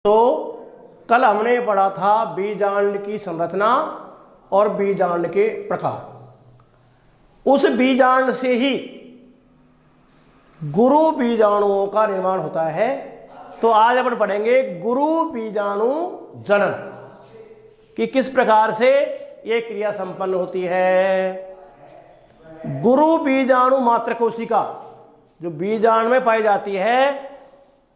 तो कल हमने पढ़ा था बीजांड की संरचना और बीजांड के प्रकार। उस बीजांड से ही गुरु बीजाणुओं का निर्माण होता है। तो आज अपन पढ़ेंगे गुरु बीजाणु जनन कि किस प्रकार से यह क्रिया संपन्न होती है। गुरु बीजाणु मात्र कोशिका जो बीजांड में पाई जाती है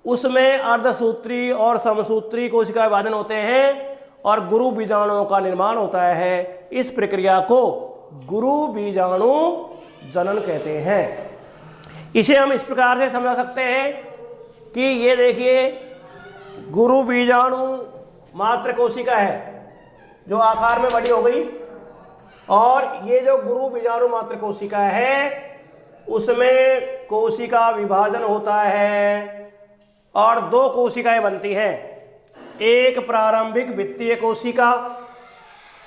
उसमें अर्धसूत्री और समसूत्री कोशिका विभाजन होते हैं और गुरु बीजाणुओं का निर्माण होता है। इस प्रक्रिया को गुरु बीजाणु जनन कहते हैं। इसे हम इस प्रकार से समझा सकते हैं कि ये देखिए गुरु बीजाणु मात्र कोशिका है जो आकार में बड़ी हो गई, और ये जो गुरु बीजाणु मात्र कोशिका है उसमें कोशिका विभाजन होता है और दो कोशिकाएं बनती हैं, एक प्रारंभिक वित्तीय कोशिका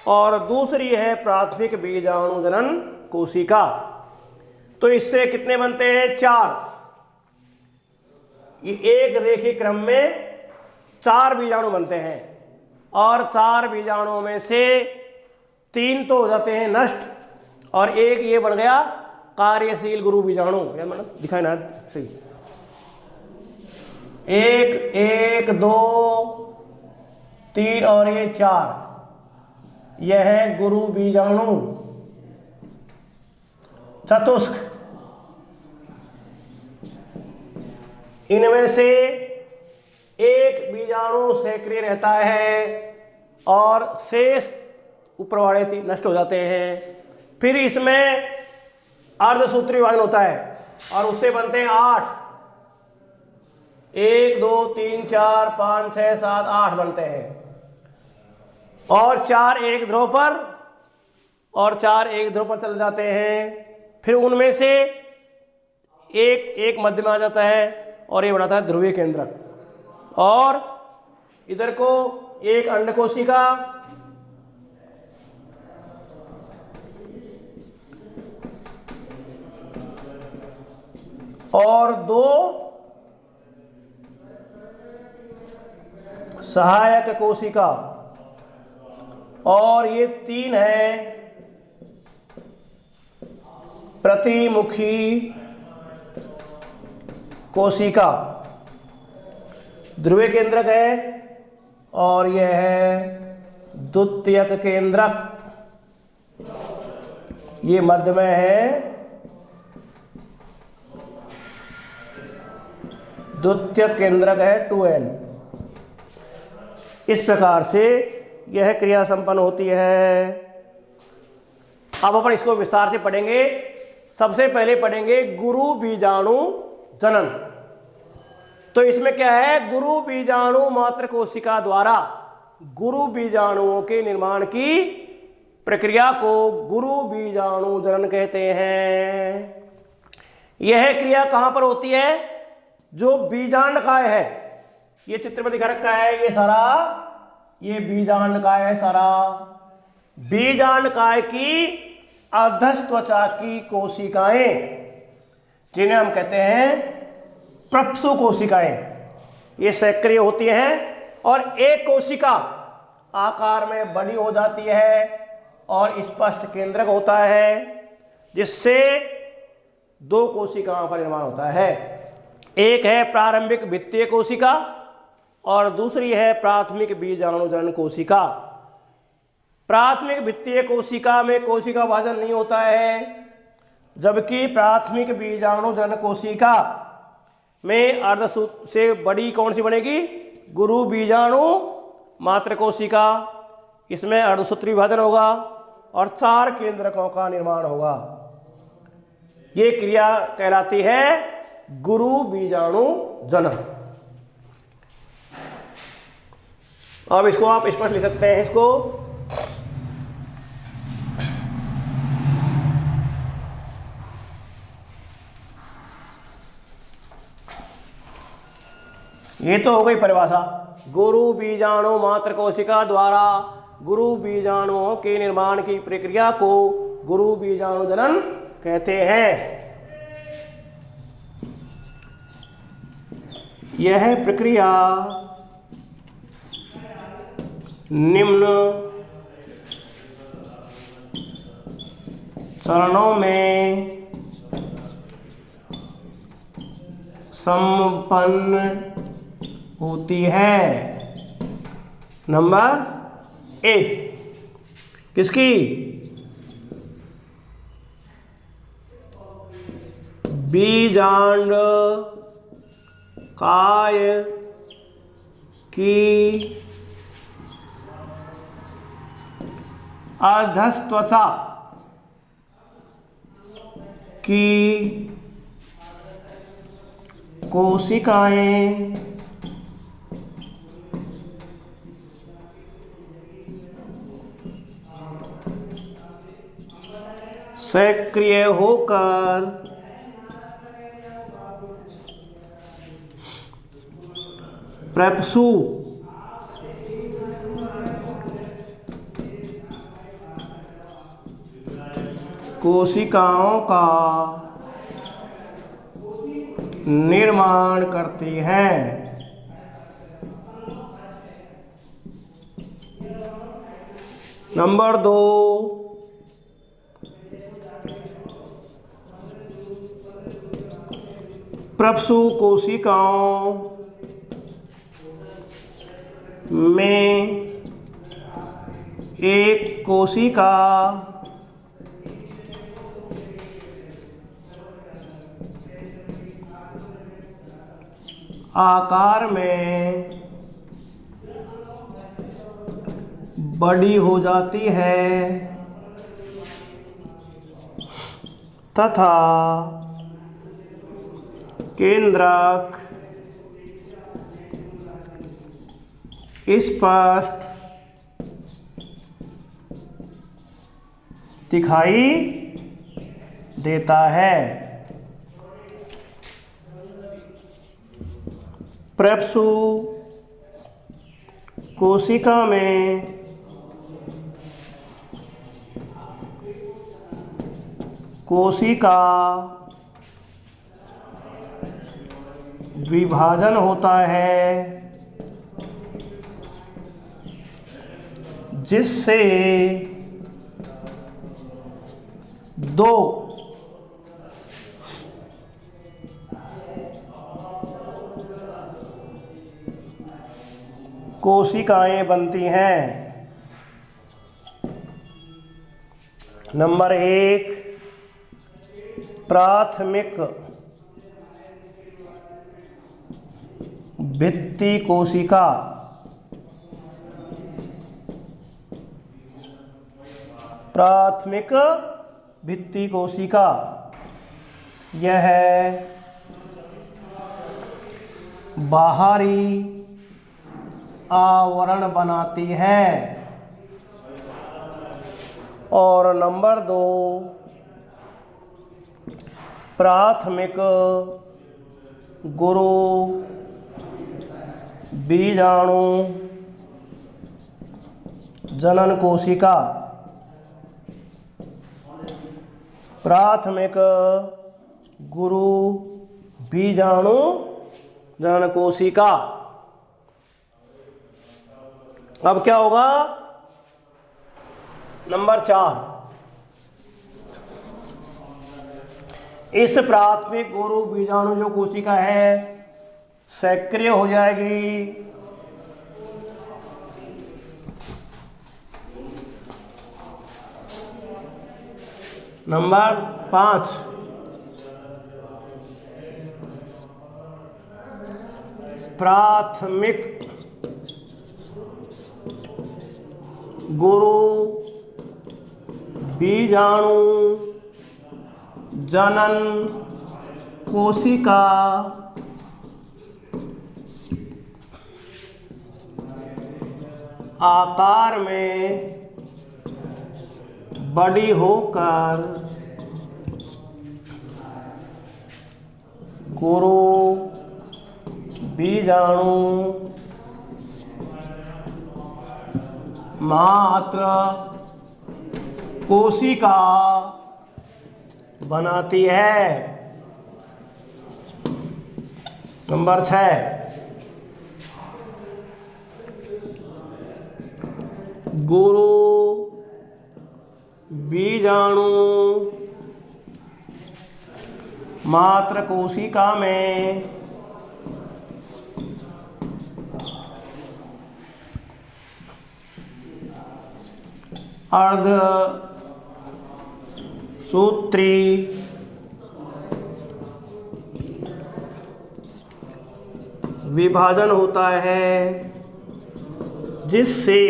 और दूसरी है प्राथमिक बीजाणु जनन कोशिका। तो इससे कितने बनते हैं? चार। ये एक रेखीय क्रम में चार बीजाणु बनते हैं और चार बीजाणुओं में से तीन तो हो जाते हैं नष्ट और एक ये बन गया कार्यशील गुरु बीजाणु। मतलब दिखाए ना सही, एक एक दो तीन और ये चार, यह है गुरु बीजाणु चतुष्क। इनमें से एक बीजाणु सक्रिय रहता है और शेष ऊपर वाले नष्ट हो जाते हैं। फिर इसमें अर्धसूत्री विभाजन होता है और उससे बनते हैं आठ, एक दो तीन चार पाँच छः सात आठ बनते हैं और चार एक ध्रुव पर और चार एक ध्रुव पर चले जाते हैं। फिर उनमें से एक एक मध्य में आ जाता है और ये बनाता है ध्रुवीय केंद्रक। और इधर को एक अंड कोशिका और दो सहायक कोशिका और ये तीन है प्रतिमुखी कोशिका। ध्रुवीय केंद्रक है और यह है द्वितीयक केंद्रक, ये मध्य में है द्वितीयक केंद्रक है 2n। इस प्रकार से यह क्रिया संपन्न होती है। अब अपन इसको विस्तार से पढ़ेंगे। सबसे पहले पढ़ेंगे गुरु बीजाणु जनन। तो इसमें क्या है? गुरु बीजाणु मात्र कोशिका द्वारा गुरु बीजाणुओं के निर्माण की प्रक्रिया को गुरु बीजाणु जनन कहते हैं। यह क्रिया कहां पर होती है? जो बीजांडकाय है, ये चित्र में दिखा रखा है, ये सारा ये बीजांडकाय है सारा। बीजांडकाय की अधस्थ त्वचा की कोशिकाएं जिन्हें हम कहते हैं प्रप्सु कोशिकाएं, ये सक्रिय होती हैं और एक कोशिका आकार में बड़ी हो जाती है और स्पष्ट केंद्रक होता है जिससे दो कोशिकाओं का निर्माण होता है। एक है प्रारंभिक वित्तीय कोशिका और दूसरी है प्राथमिक बीजाणु जनन कोशिका। प्राथमिक वित्तीय कोशिका में कोशिका विभाजन नहीं होता है, जबकि प्राथमिक बीजाणु जनन कोशिका में अर्धसूत्र से बड़ी कौन सी बनेगी? गुरु बीजाणु मात्र कोशिका। इसमें अर्धसूत्री विभाजन होगा और चार केंद्रकों का निर्माण होगा। ये क्रिया कहलाती है गुरु बीजाणु जनन। अब इसको आप स्पष्ट लिख सकते हैं। इसको ये तो हो गई परिभाषा। गुरु बीजाणु मात्र कोशिका द्वारा गुरु बीजाणुओं के निर्माण की प्रक्रिया को गुरु बीजाणु जनन कहते हैं। यह प्रक्रिया निम्न चरणों में संपन्न होती है। नंबर 1 किसकी? बीजांड काय की अधस्त्वचा की कोशिकाएं सक्रिय होकर प्रपसु कोशिकाओं का निर्माण करती हैं। नंबर 2 प्रपसु कोशिकाओं में एक कोशिका आकार में बड़ी हो जाती है तथा केंद्रक स्पष्ट दिखाई देता है। प्रपसु कोशिका में कोशिका विभाजन होता है जिससे 2 कोशिकाएं बनती हैं। नंबर 1 प्राथमिक भित्ति कोशिका। प्राथमिक भित्ति कोशिका यह बाहरी आवरण बनाती है। और नंबर 2 प्राथमिक गुरु बीजाणु जनन कोशिका। प्राथमिक गुरु बीजाणु जनन कोशिका। अब क्या होगा? नंबर 4 इस प्राथमिक गुरु बीजाणु जो कोशिका है सक्रिय हो जाएगी नंबर 5 प्राथमिक गुरु बीजाणु जनन कोशिका आकार में बड़ी होकर गुरु बीजाणु मात्र कोशिका बनाती है। नंबर 6 गुरु बीजाणु मात्र कोशिका में अर्ध सूत्री विभाजन होता है, जिससे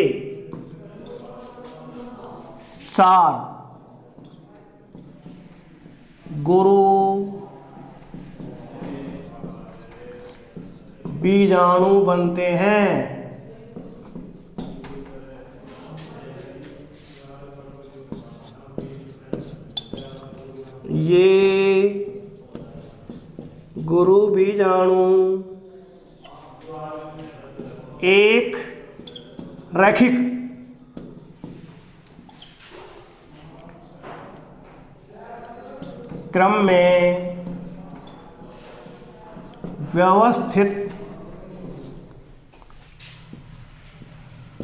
4 गुरु बीजाणु बनते हैं। ये गुरु बीजाणु एक रैखिक क्रम में व्यवस्थित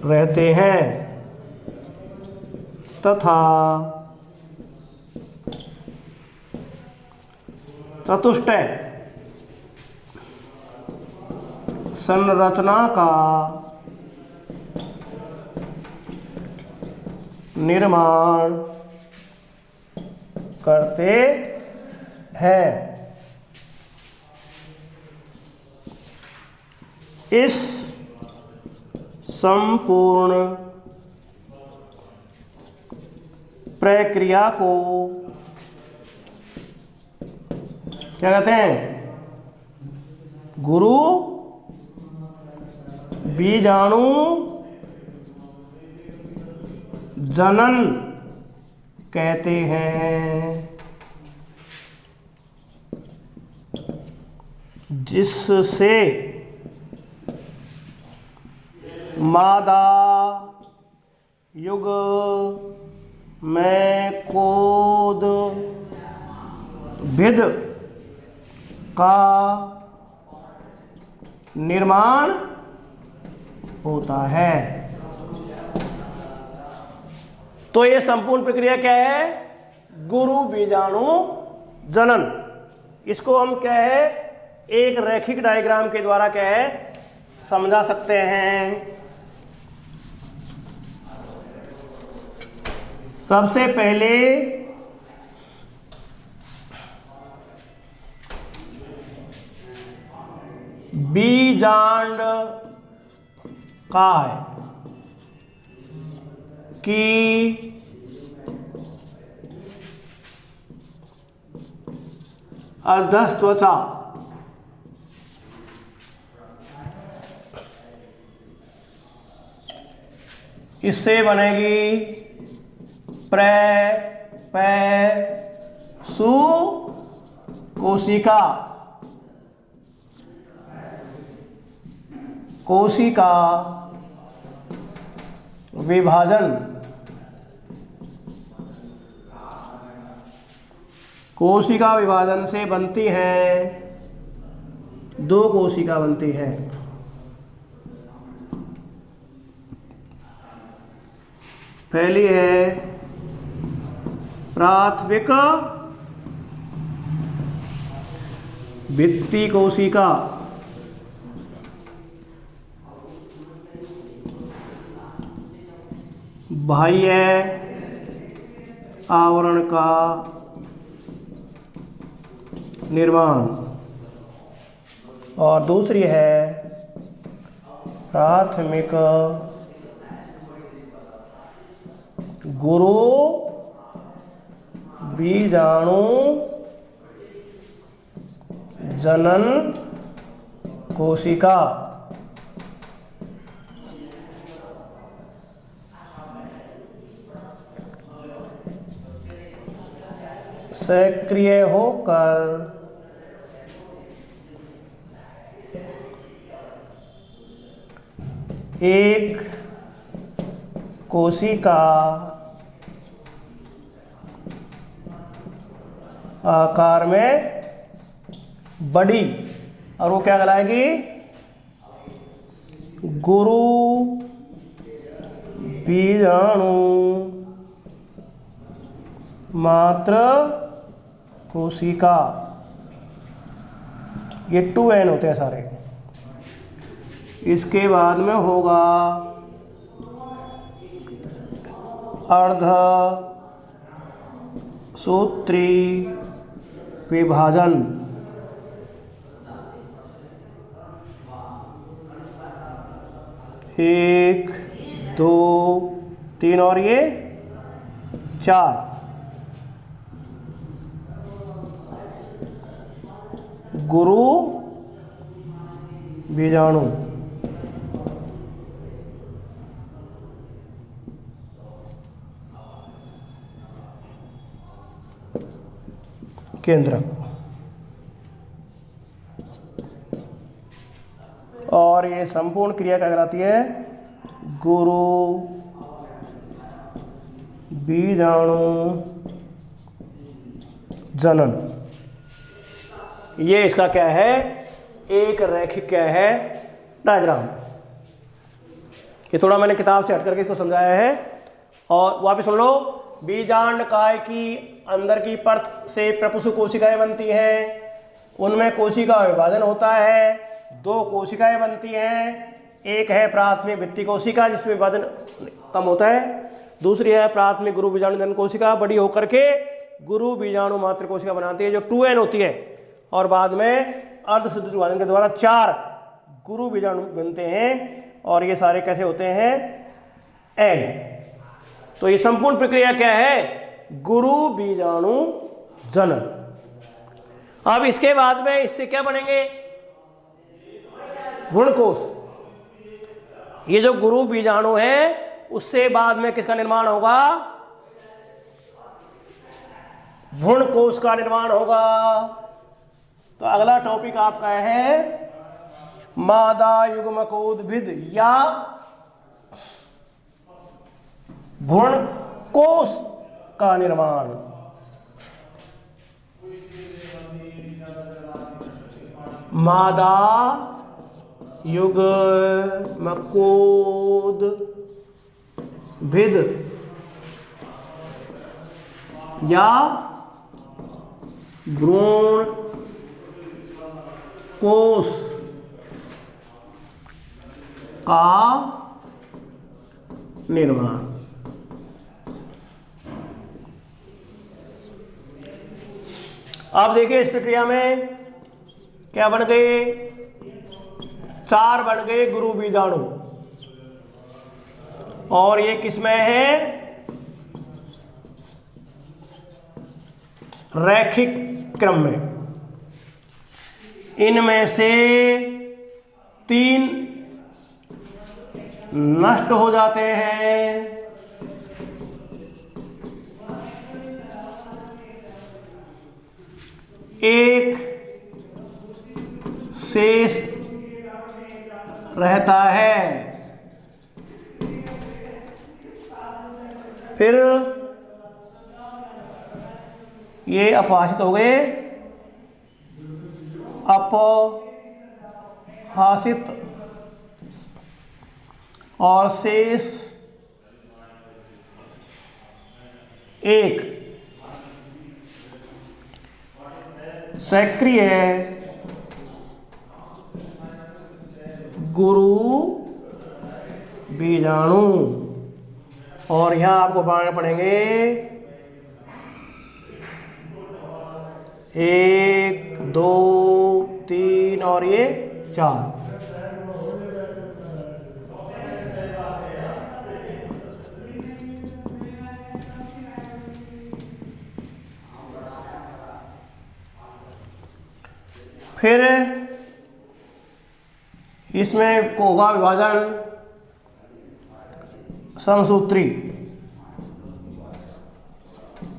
रहते हैं तथा चतुष्टय संरचना का निर्माण करते हैं। इस संपूर्ण प्रक्रिया को क्या कहते हैं? गुरु बीजाणु जनन कहते हैं, जिससे मादा युग में कोद भिद का निर्माण होता है। तो ये संपूर्ण प्रक्रिया क्या है? गुरु बीजाणु जनन। इसको हम क्या है, एक रैखिक डायग्राम के द्वारा क्या है समझा सकते हैं। सबसे पहले बीजांड का है कि अधस्त्वचा इससे बनेगी सु कोशिका। कोशिका विभाजन, कोशिका विभाजन से बनती है 2 कोशिका बनती है। पहली है प्राथमिक भित्ति कोशिका, बाह्य आवरण का निर्माण, और दूसरी है प्राथमिक गुरु बीजाणु जनन कोशिका। सक्रिय होकर एक कोशिका आकार में बड़ी, और वो क्या कहलाएगी? गुरु बीजाणु मात्र कोशिका, ये 2n होते हैं सारे। इसके बाद में होगा अर्ध सूत्री विभाजन। 1 2 3 और ये 4। गुरु बीजाणु, केंद्रक। और ये संपूर्ण क्रिया क्या कहलाती है? गुरु बीजाणु जनन। ये इसका क्या है? एक रैखिक क्या है? डायग्राम। ये थोड़ा मैंने किताब से हट करके इसको समझाया है। और वापस सुन लो। बीजांड काय की अंदर की परत से प्रपुष्प कोशिकाएं बनती हैं, उनमें कोशिका विभाजन होता है, 2 कोशिकाएं बनती हैं। एक है प्राथमिक भित्ति कोशिका जिसमें विभाजन कम होता है, दूसरी है प्राथमिक गुरु बीजाणु जनन कोशिका, बड़ी होकर के गुरु बीजाणु मात्र कोशिका बनाती है जो 2n होती है। और बाद में अर्धसूत्री विभाजन के द्वारा 4 गुरु बीजाणु बनते हैं। और ये सारे कैसे होते हैं? n। तो ये संपूर्ण प्रक्रिया क्या है? गुरु बीजाणु जनन। अब इसके बाद में इससे क्या बनेंगे? भ्रूणकोश। ये जो गुरु बीजाणु है उससे बाद में किसका निर्माण होगा? भ्रूणकोश का निर्माण होगा। तो अगला टॉपिक आपका है मादा युग्मकोद्भिद या भ्रूणकोश का निर्माण। मादा युग्मकोद्भिद या भ्रूणकोश का निर्माण। अब देखिए इस प्रक्रिया में क्या बन गए? 4 बन गए गुरु बीजाणु। और ये किसमें है? रैखिक क्रम में। इनमें से 3 नष्ट हो जाते हैं, एक शेष रहता है। फिर ये अपहासित हो गए, अपहासित, और शेष एक सक्रिय गुरु बीजाणु। और यहां आपको बनाने पड़ेंगे 1 2 3 और ये 4। फिर इसमें होगा विभाजन समसूत्री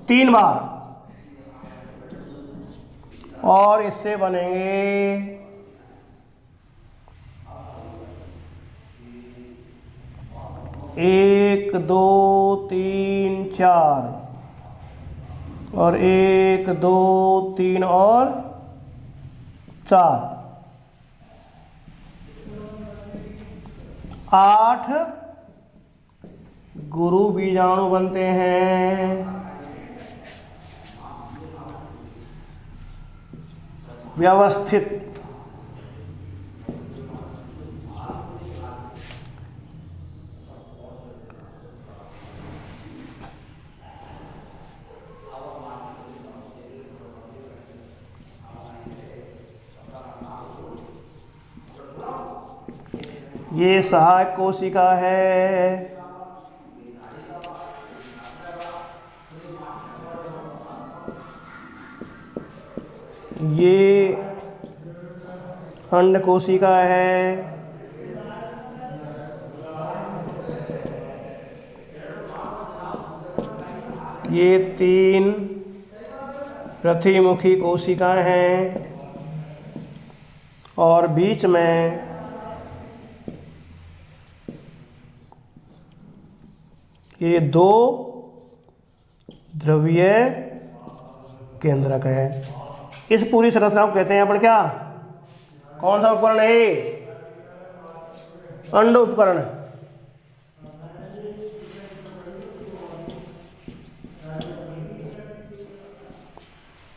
3 बार। और इससे बनेंगे 1 2 3 4 और 1 2 3 और 4 8 गुरु बीजाणु बनते हैं। व्यवस्थित ये सहायक कोशिका है। ये अंड कोशिका है। ये 3 प्रतिमुखी कोशिकाएं हैं और बीच में ये 2 ध्रुवीय केंद्रक है। इस पूरी संरचना को कहते हैं अपन क्या, कौन सा उपकरण है? अंड उपकरण।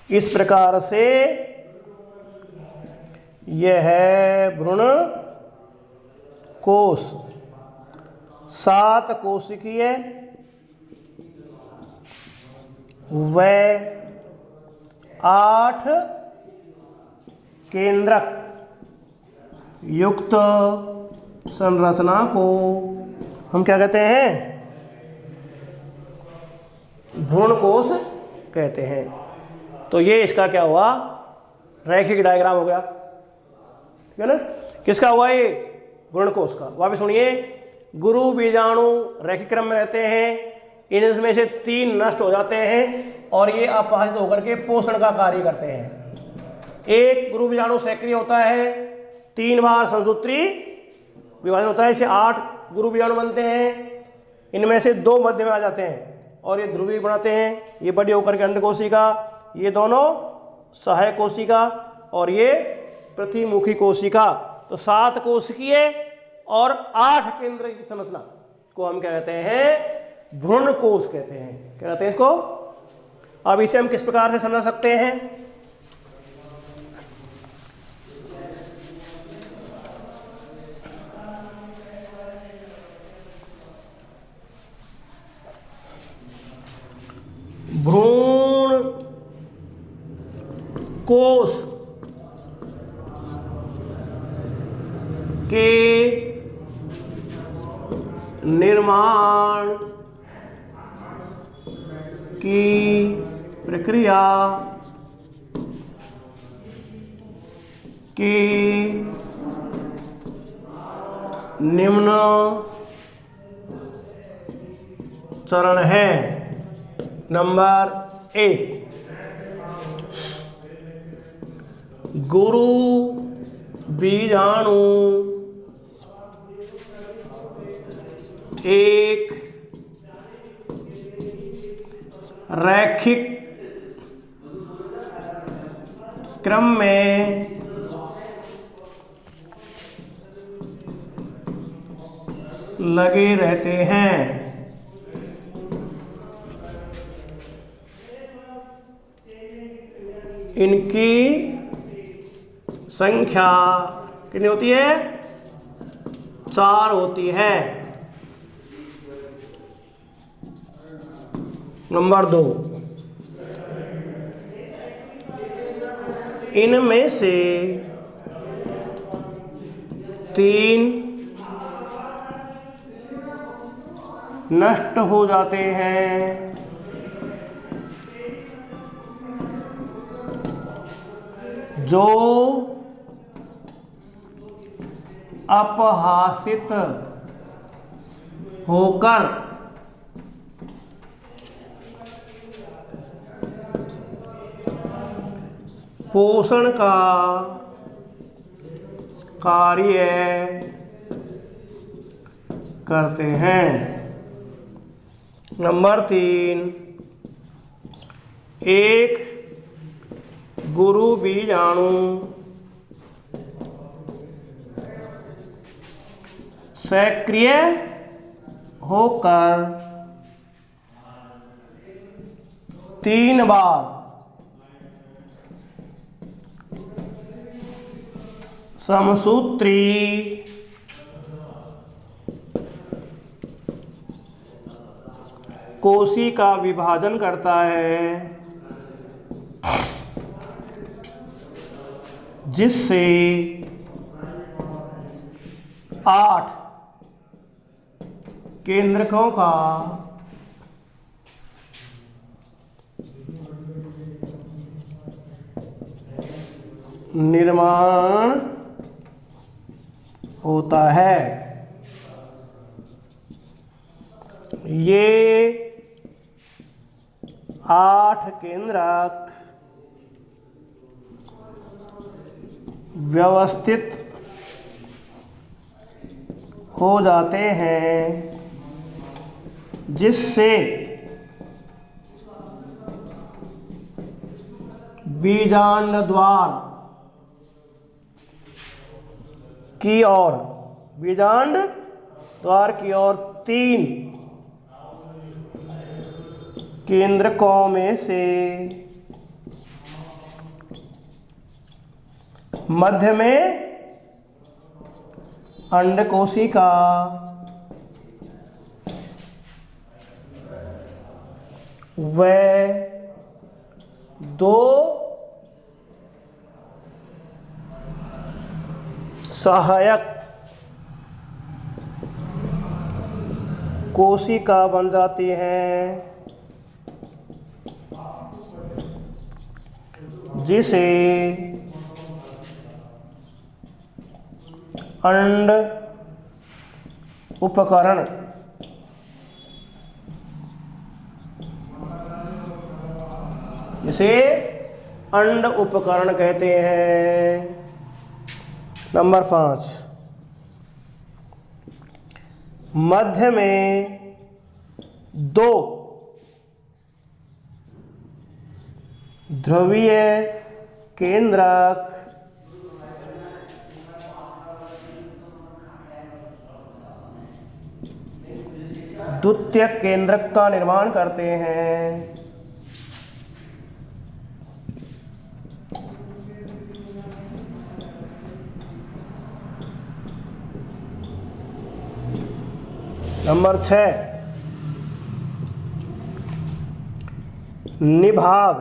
इस प्रकार से यह है भ्रूण कोश। 7 कोशिकीय व 8 केंद्रक युक्त संरचना को हम क्या कहते हैं? भ्रूण कोश कहते हैं। तो ये इसका क्या हुआ? रैखिक डायग्राम हो गया, ठीक है ना? किसका हुआ ये? भ्रूण कोश का। वापस सुनिए, गुरु बीजाणु रैखिक क्रम में रहते हैं, इनमें से 3 नष्ट हो जाते हैं और ये अपहारित होकर के पोषण का कार्य करते हैं। एक गुरु बीजाणु सक्रिय होता है, 3 बार संसूत्री विभाजन होता है, इसे 8 गुरु बीजाणु बनते हैं। इनमें से 2 मध्य में आ जाते हैं और ये ध्रुवी बनाते हैं। ये बड़ी होकर के अंड कोशिका, ये दोनों सहायक कोशिका और ये प्रतिमुखी कोशिका। तो 7 कोशिकीय और 8 केंद्र की संरचना को हम क्या कहते हैं? भ्रूण कोश कहते हैं। क्या कहते हैं इसको? अब इसे हम किस प्रकार से समझ सकते हैं? भ्रूण कोश के निर्माण की प्रक्रिया की निम्न चरण है। नंबर 1, गुरु बीजाणु एक रैखिक क्रम में लगे रहते हैं। इनकी संख्या कितनी होती है? 4 होती है। नंबर 2, इनमें से 3 नष्ट हो जाते हैं। जो अपहासित होकर पोषण का कार्य करते हैं। नंबर 3, एक गुरु बीजाणु सक्रिय होकर 3 बार समसूत्री कोशिका का विभाजन करता है, जिससे 8 केंद्रकों का निर्माण होता है। ये 8 केंद्रक व्यवस्थित हो जाते हैं, जिससे बीजांड द्वार की ओर 3 केंद्रकों में से मध्य में अंडकोशिका व 2 सहायक कोशिका बन जाती हैं, जिसे अंड उपकरण कहते हैं। नंबर 5, मध्य में 2 ध्रुवीय केंद्रक द्वितीयक केंद्रक का निर्माण करते हैं। नंबर 6, निभाग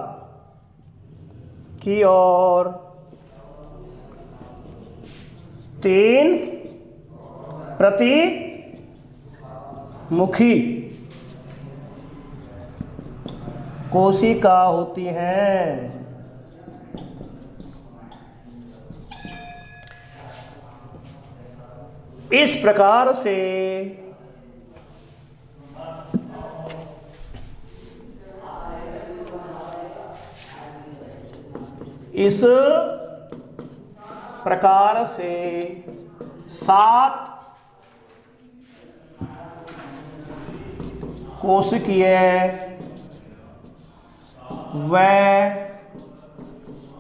की ओर 3 प्रतिमुखी कोशिका होती हैं। इस प्रकार से इस प्रकार से 7 कोशिकीय व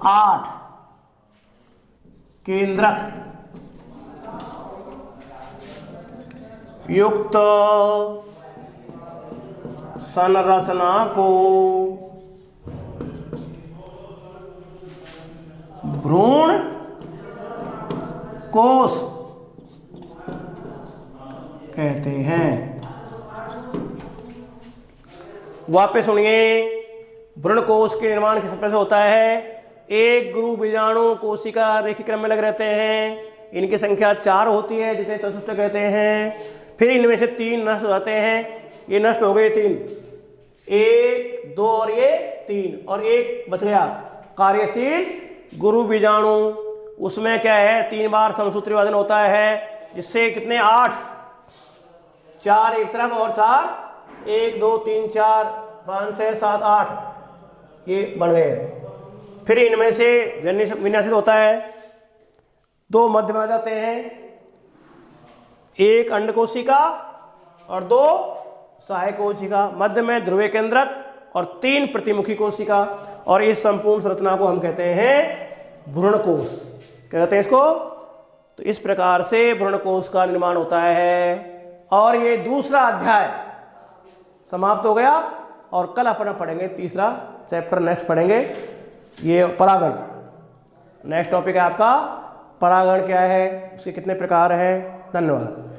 8 केंद्रक युक्त संरचना को भ्रूण कोश कहते हैं। वापस सुनिए, भ्रूण कोश के निर्माण किस प्रकार से होता है। एक गुरु बीजाणु कोशिका रेखी क्रम में लगे रहते हैं। इनकी संख्या 4 होती है, जिसे चतुष्ट कहते हैं। फिर इनमें से 3 नष्ट हो जाते हैं। ये नष्ट हो गए 3, 1, 2 और ये 3, और एक बच गया कार्यशील गुरु बीजाणु। उसमें क्या है, 3 बार समसूत्री विभाजन होता है, जिससे कितने 8, 4 एक तरफ और 4, 1 2 3 4 5 6 7 8 ये बन गए। फिर इनमें से विन्यासित होता है, 2 मध्य में आ जाते हैं, 1 अंड कोशिका और 2 सहायक कोशिका, मध्य में ध्रुवीय केंद्रक और 3 प्रतिमुखी कोशिका। और इस संपूर्ण संरचना को हम कहते हैं भ्रूणकोश। क्या कहते हैं इसको? तो इस प्रकार से भ्रूणकोश का निर्माण होता है। और ये दूसरा अध्याय समाप्त हो गया। और कल अपन पढ़ेंगे तीसरा चैप्टर, नेक्स्ट पढ़ेंगे ये परागण। नेक्स्ट टॉपिक है आपका परागण क्या है, उसके कितने प्रकार हैं। धन्यवाद।